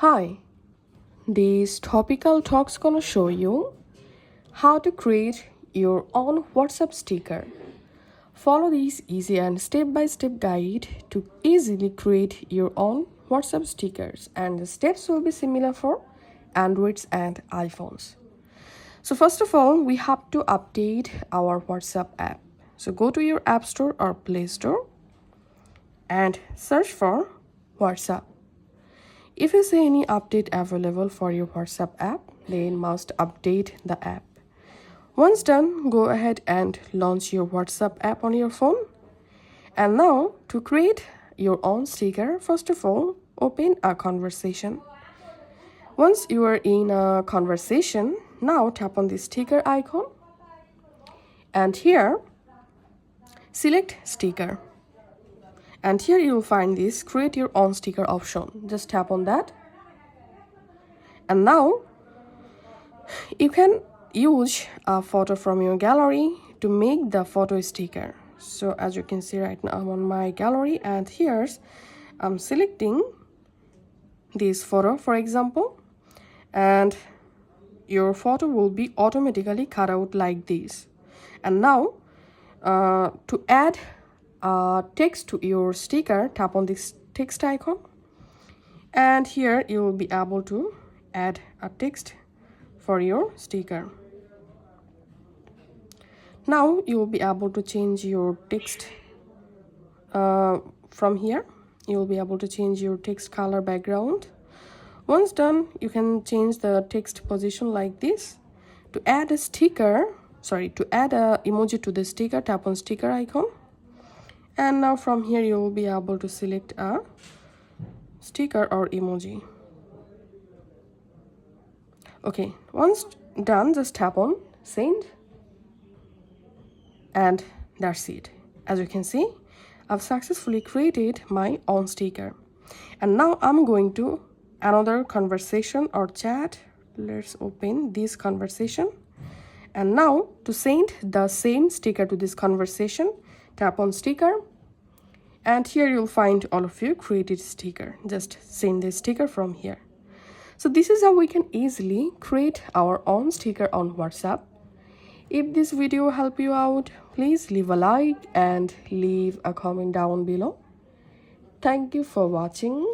Hi, this topical talk's gonna show you how to create your own WhatsApp sticker. Follow this easy and step-by-step guide to easily create your own WhatsApp stickers, and the steps will be similar for Androids and iPhones. So first of all, we have to update our WhatsApp app. So go to your App Store or Play Store and search for WhatsApp. If you see any update available for your WhatsApp app, then must update the app. Once done, go ahead and launch your WhatsApp app on your phone. And now, to create your own sticker, first of all, open a conversation. Once you are in a conversation, now tap on the sticker icon. And here, select sticker. And here you will find this create your own sticker option. Just tap on that. And now you can use a photo from your gallery to make the photo sticker. So as you can see right now, I'm on my gallery, and here's I'm selecting this photo, for example, and your photo will be automatically cut out like this. And now to add text to your sticker, tap on this text icon, and here you will be able to add a text for your sticker. Now you will be able to change your text from here. You will be able to change your text color background. Once done, you can change the text position like this. To add a emoji to the sticker, tap on sticker icon. And now from here you will be able to select a sticker or emoji. Okay, once done, just tap on send, and that's it. As you can see, I've successfully created my own sticker. And now I'm going to another conversation or chat. Let's open this conversation. And now to send the same sticker to this conversation, tap on sticker, and here you'll find all of your created sticker. Just send the sticker from here. So this is how we can easily create our own sticker on WhatsApp. If this video helped you out, please leave a like and leave a comment down below. Thank you for watching.